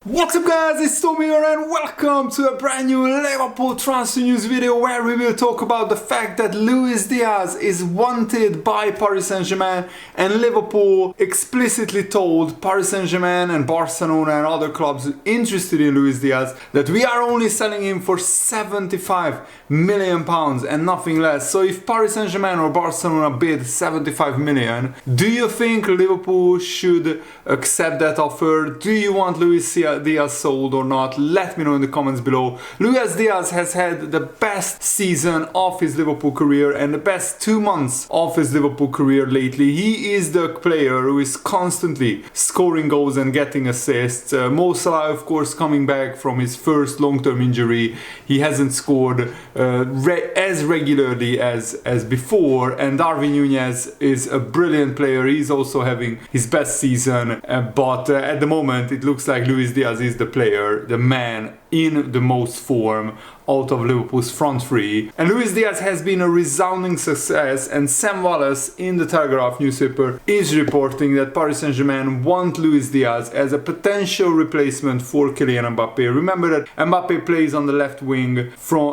What's up guys, it's Tom here and welcome to a brand new Liverpool transfer news video where we will talk about the fact that Luis Diaz is wanted by Paris Saint-Germain and Liverpool explicitly told Paris Saint-Germain and Barcelona and other clubs interested in Luis Diaz that we are only selling him for £75 million and nothing less. So if Paris Saint-Germain or Barcelona bid 75 million, do you think Liverpool should accept that offer? Do you want Luis Diaz sold or not? Let me know in the comments below. Luis Diaz has had the best season of his Liverpool career and the best 2 months of his Liverpool career lately. He is the player who is constantly scoring goals and getting assists. Mo Salah, of course, coming back from his first long-term injury. He hasn't scored as regularly as before, and Darwin Nunez is a brilliant player. He's also having his best season, but at the moment it looks like Luis Diaz is the player, the man in the most form out of Liverpool's front three. And Luis Diaz has been a resounding success, and Sam Wallace in the Telegraph newspaper is reporting that Paris Saint-Germain want Luis Diaz as a potential replacement for Kylian Mbappe. Remember that Mbappe plays on the left wing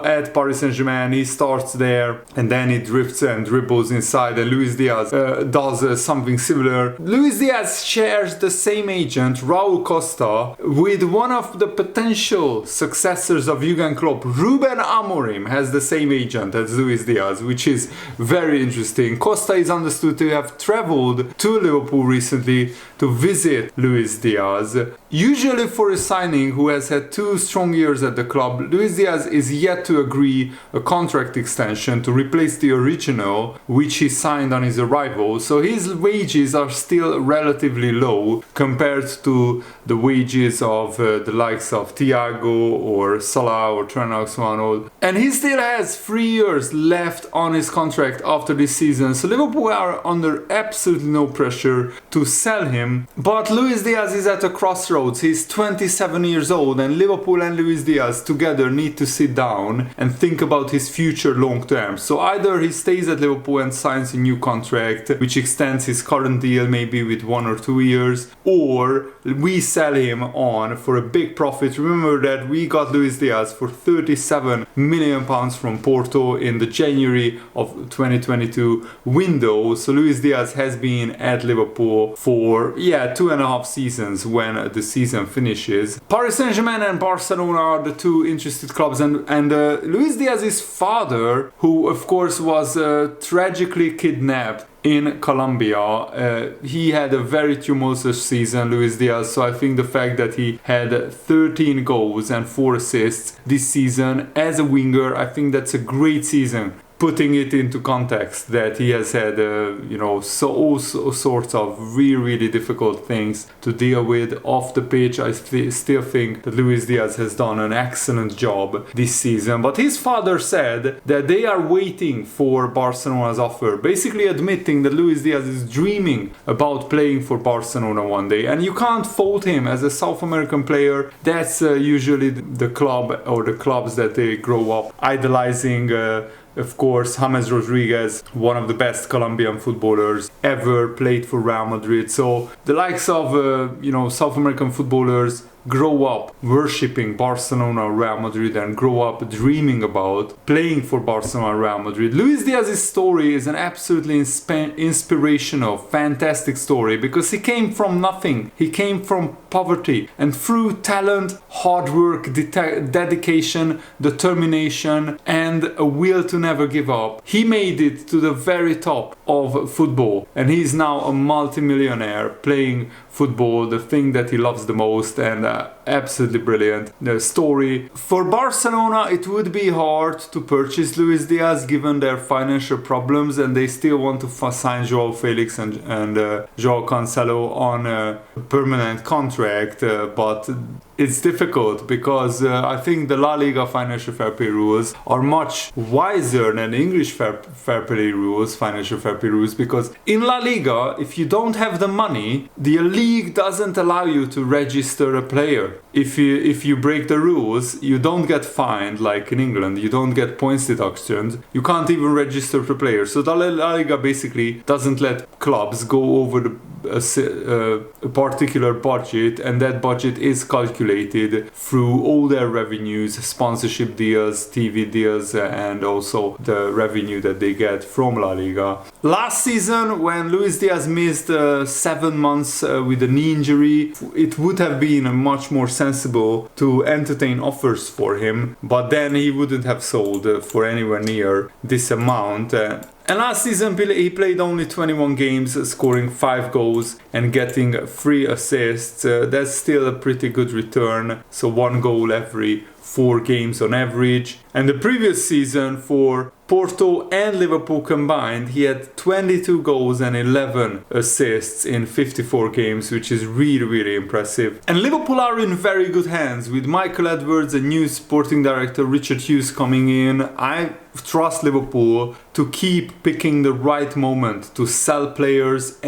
at Paris Saint-Germain. He starts there and then he drifts and dribbles inside, and Luis Diaz does something similar. Luis Diaz shares the same agent, Raul Costa, with one of the potential successors of Jurgen Klopp. Ruben Amorim has the same agent as Luis Diaz, which is very interesting. Costa is understood to have traveled to Liverpool recently to visit Luis Diaz. Usually for a signing who has had 2 strong years at the club, Luis Diaz is yet to agree a contract extension to replace the original, which he signed on his arrival, so his wages are still relatively low compared to the wages of the likes of Thiago or Salah or Trent Alexander-Arnold. And he still has 3 years left on his contract after this season, so Liverpool are under absolutely no pressure to sell him. But Luis Diaz is at a crossroads. He's 27 years old, and Liverpool and Luis Diaz together need to sit down and think about his future long term. So either he stays at Liverpool and signs a new contract which extends his current deal maybe with 1 or 2 years, or we sell him on for a big profit. Remember that we got Luis Diaz for £37 million from Porto in the January of 2022 window. So Luis Diaz has been at Liverpool for 2.5 seasons when the season finishes. Paris Saint-Germain and Barcelona are the 2 interested clubs, and Luis Diaz's father, who of course was tragically kidnapped in Colombia. He had a very tumultuous season, Luis Diaz, so I think the fact that he had 13 goals and 4 assists this season as a winger, I think that's a great season. Putting it into context that he has had, all sorts of really difficult things to deal with off the pitch. I still think that Luis Diaz has done an excellent job this season. But his father said that they are waiting for Barcelona's offer, basically admitting that Luis Diaz is dreaming about playing for Barcelona one day. And you can't fault him as a South American player. That's usually the club or the clubs that they grow up idolizing. Of course, James Rodriguez, one of the best Colombian footballers ever, played for Real Madrid. So the likes of South American footballers grow up worshipping Barcelona, Real Madrid, and grow up dreaming about playing for Barcelona, Real Madrid. Luis Diaz's story is an absolutely inspirational, fantastic story, because he came from nothing. He came from poverty, and through talent, hard work, dedication, determination, and a will to never give up, he made it to the very top of football, and he's now a multi-millionaire playing football, the thing that he loves the most, and absolutely brilliant story. For Barcelona, it would be hard to purchase Luis Diaz given their financial problems, and they still want to sign Joao Felix and Joao Cancelo on a permanent contract, but it's difficult because I think the La Liga financial fair play rules are much wiser than English fair play rules, financial fair play rules, because in La Liga, if you don't have the money, the league doesn't allow you to register a player player. If you break the rules, you don't get fined like in England. You don't get points deductions. You can't even register for players. So the La Liga basically doesn't let clubs go over a particular budget, and that budget is calculated through all their revenues, sponsorship deals, TV deals, and also the revenue that they get from La Liga. Last season, when Luis Diaz missed 7 months with a knee injury, it would have been much more sensible to entertain offers for him, but then he wouldn't have sold for anywhere near this amount. And last season he played only 21 games, scoring 5 goals and getting 3 assists. That's still a pretty good return, so 1 goal every 4 games on average. And the previous season for Porto and Liverpool combined, he had 22 goals and 11 assists in 54 games, which is really impressive. And Liverpool are in very good hands with Michael Edwards and new sporting director Richard Hughes coming in. I trust Liverpool to keep picking the right moment to sell players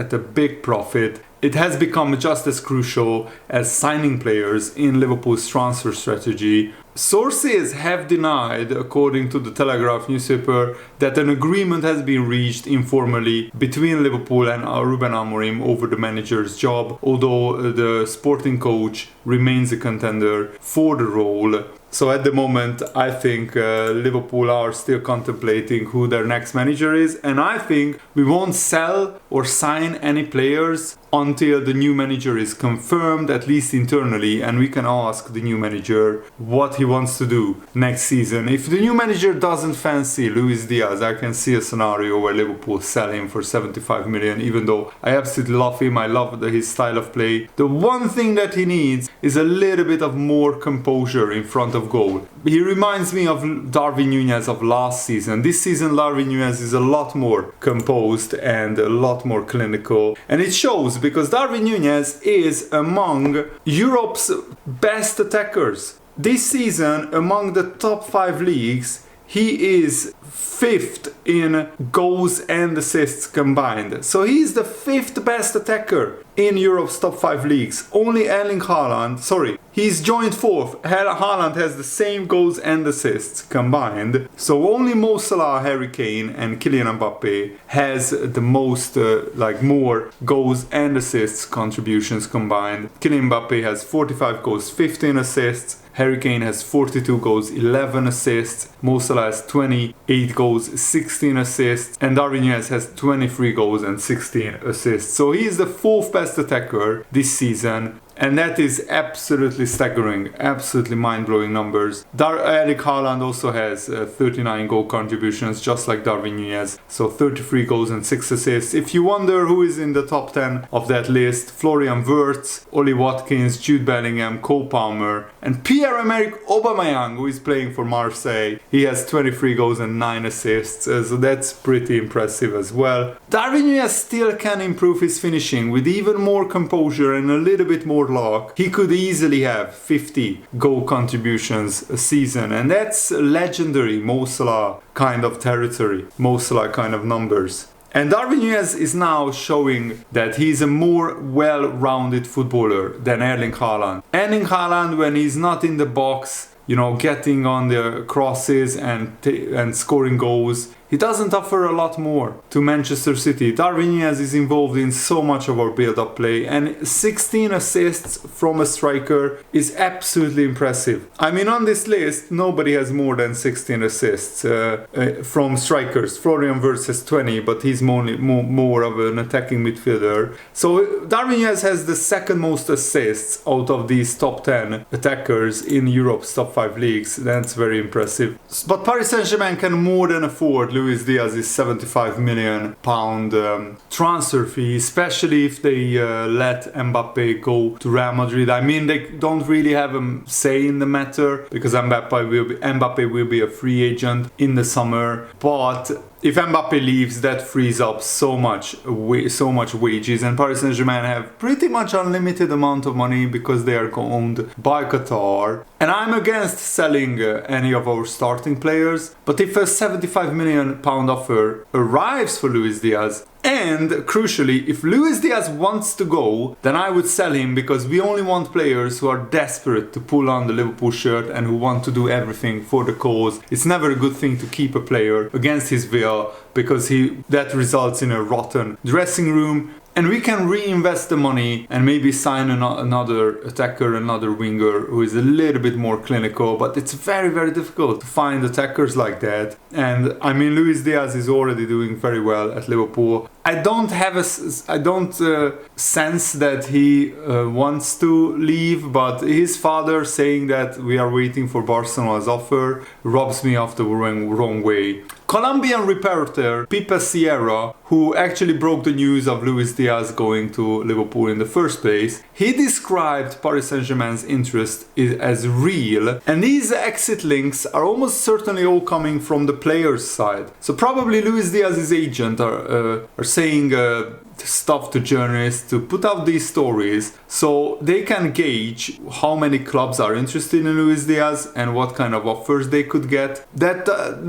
at a big profit. It has become just as crucial as signing players in Liverpool's transfer strategy. Sources have denied, according to the Telegraph newspaper, that an agreement has been reached informally between Liverpool and Ruben Amorim over the manager's job, although the sporting coach remains a contender for the role. So at the moment, I think Liverpool are still contemplating who their next manager is, and I think we won't sell or sign any players until the new manager is confirmed, at least internally, and we can ask the new manager what he wants to do next season. If the new manager doesn't fancy Luis Diaz, I can see a scenario where Liverpool sell him for 75 million, even though I absolutely love him. I love his style of play. The one thing that he needs is a little bit of more composure in front of goal. He reminds me of Darwin Nunez of last season. This season Darwin Nunez is a lot more composed and a lot more clinical, and it shows because Darwin Nunez is among Europe's best attackers. This season, among the top 5 leagues, he is 5th in goals and assists combined. So he's the 5th best attacker in Europe's top 5 leagues. Only Erling Haaland, he's joined 4th. Haaland has the same goals and assists combined. So only Mo Salah, Harry Kane and Kylian Mbappe has the most, more goals and assists contributions combined. Kylian Mbappe has 45 goals, 15 assists. Harry Kane has 42 goals, 11 assists. Mo Salah has 28 goals, 16 assists. And Darwin Nunez has 23 goals and 16 assists. So he is the 4th best attacker this season. And that is absolutely staggering, absolutely mind-blowing numbers. Erling Haaland also has 39 goal contributions, just like Darwin Nunez. So 33 goals and 6 assists. If you wonder who is in the top 10 of that list, Florian Wirtz, Ollie Watkins, Jude Bellingham, Cole Palmer, and Pierre-Emerick Aubameyang, who is playing for Marseille. He has 23 goals and 9 assists, so that's pretty impressive as well. Darwin Nunez still can improve his finishing with even more composure and a little bit more luck. He could easily have 50 goal contributions a season, and that's legendary Mo Salah kind of territory, Mo Salah kind of numbers. And Darwin Nunez is now showing that he's a more well-rounded footballer than Erling Haaland. Erling Haaland, when he's not in the box, getting on the crosses and scoring goals, he doesn't offer a lot more to Manchester City. Darwin Nunez is involved in so much of our build-up play, and 16 assists from a striker is absolutely impressive. I mean, on this list, nobody has more than 16 assists from strikers. Florian Wirtz has 20, but he's more of an attacking midfielder. So Darwin Nunez has the 2nd most assists out of these top 10 attackers in Europe's top 5 leagues. That's very impressive. But Paris Saint-Germain can more than afford Luis Diaz's £75 million transfer fee, especially if they let Mbappe go to Real Madrid. I mean, they don't really have a say in the matter because Mbappe will be a free agent in the summer, but if Mbappe leaves, that frees up so much wages, and Paris Saint-Germain have pretty much unlimited amount of money because they are owned by Qatar. And I'm against selling any of our starting players, but if a £75 million offer arrives for Luis Diaz, And crucially, if Luis Diaz wants to go, then I would sell him, because we only want players who are desperate to pull on the Liverpool shirt and who want to do everything for the cause. It's never a good thing to keep a player against his will, because that results in a rotten dressing room. And we can reinvest the money and maybe sign another attacker, another winger who is a little bit more clinical. But it's very, very difficult to find attackers like that. And I mean, Luis Diaz is already doing very well at Liverpool. I don't sense that he wants to leave, but his father saying that we are waiting for Barcelona's offer rubs me off the wrong way. Colombian reporter Pipe Sierra, who actually broke the news of Luis Diaz going to Liverpool in the first place, he described Paris Saint-Germain's interest as real, and these exit links are almost certainly all coming from the player's side. So probably Luis Diaz's agent are saying stuff to journalists to put out these stories so they can gauge how many clubs are interested in Luis Diaz and what kind of offers they could get. That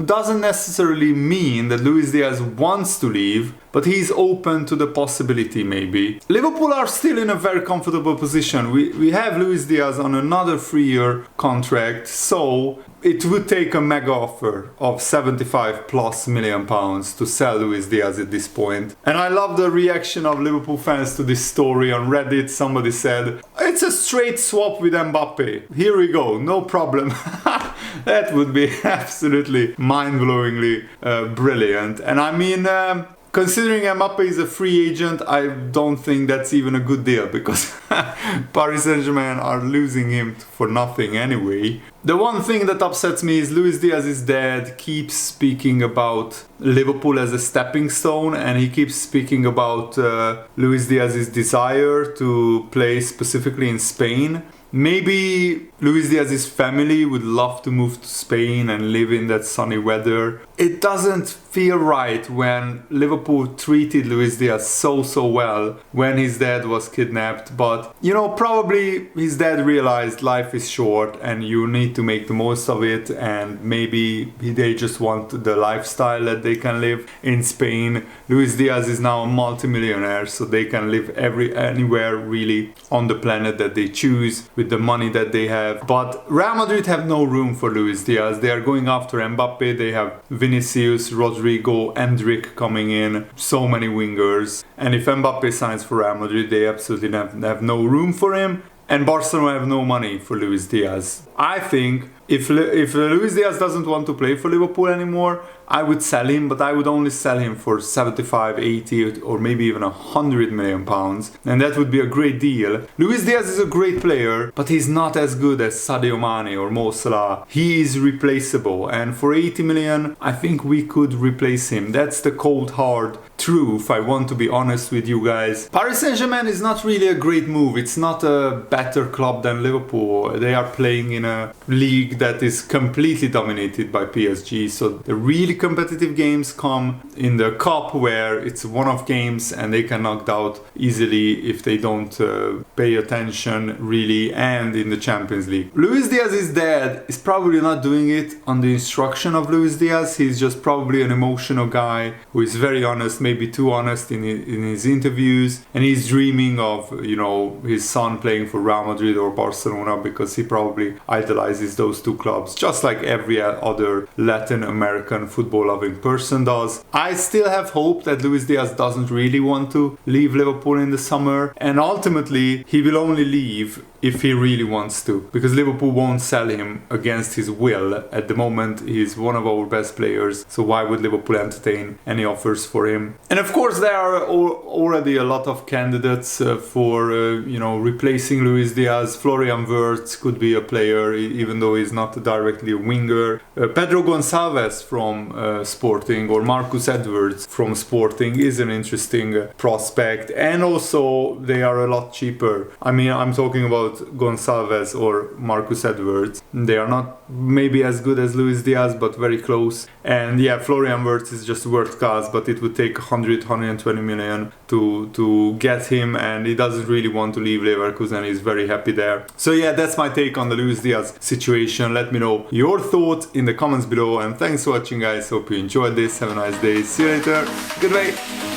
doesn't necessarily mean that Luis Diaz wants to leave, but he's open to the possibility maybe. Liverpool are still in a very comfortable position. We have Luis Diaz on another 3-year contract, so it would take a mega offer of £75+ million to sell Luis Diaz at this point. And I love the reaction of Liverpool fans to this story on Reddit. Somebody said, it's a straight swap with Mbappe. Here we go, no problem. That would be absolutely mind-blowingly brilliant. And I mean, considering Mbappe is a free agent, I don't think that's even a good deal, because Paris Saint-Germain are losing him for nothing anyway. The one thing that upsets me is Luis Diaz's dad keeps speaking about Liverpool as a stepping stone, and he keeps speaking about Luis Diaz's desire to play specifically in Spain. Maybe Luis Diaz's family would love to move to Spain and live in that sunny weather. It doesn't feel right when Liverpool treated Luis Diaz so well when his dad was kidnapped. But, you know, probably his dad realized life is short and you need to make the most of it, and maybe they just want the lifestyle that they can live in Spain. Luis Diaz is now a multi-millionaire, so they can live anywhere really on the planet that they choose with the money that they have. But Real Madrid have no room for Luis Diaz. They are going after Mbappe. They have Vinicius, Rodrigo, Endrick coming in, so many wingers. And if Mbappe signs for Real Madrid, they absolutely have no room for him. And Barcelona have no money for Luis Diaz. I think if Luis Diaz doesn't want to play for Liverpool anymore, I would sell him, but I would only sell him for 75, 80 or maybe even 100 million pounds, and that would be a great deal. Luis Diaz is a great player, but he's not as good as Sadio Mane or Mo Salah. He is replaceable, and for 80 million, I think we could replace him. That's the cold hard truth, I want to be honest with you guys. Paris Saint-Germain is not really a great move. It's not a better club than Liverpool. They are playing in a league that is completely dominated by PSG, so the really competitive games come in the cup, where it's one-off games and they can knock out easily if they don't pay attention really, and in the Champions League. Luis Diaz's dad is probably not doing it on the instruction of Luis Diaz. He's just probably an emotional guy who is very honest, maybe too honest in his interviews, and he's dreaming of, you know, his son playing for Real Madrid or Barcelona, because he probably idolizes those two clubs, just like every other Latin American football-loving person does. I still have hope that Luis Diaz doesn't really want to leave Liverpool in the summer, and ultimately he will only leave if he really wants to, because Liverpool won't sell him against his will. At the moment, he's one of our best players, so why would Liverpool entertain any offers for him? And of course, there are already a lot of candidates for replacing Luis Diaz. Florian Wirtz could be a player, even though he's not directly a winger. Pedro Gonçalves from Sporting, or Marcus Edwards from Sporting is an interesting prospect, and also they are a lot cheaper. I mean, I'm talking about Gonçalves or Marcus Edwards. They are not maybe as good as Luis Diaz, but very close. And yeah, Florian Wirtz is just world class, but it would take 120 million to get him, and he doesn't really want to leave Leverkusen. He's very happy there. So yeah, that's my take on the Luis Diaz situation. Let me know your thoughts in the comments below, and thanks for watching, guys. Hope you enjoyed this. Have a nice day. See you later. Goodbye.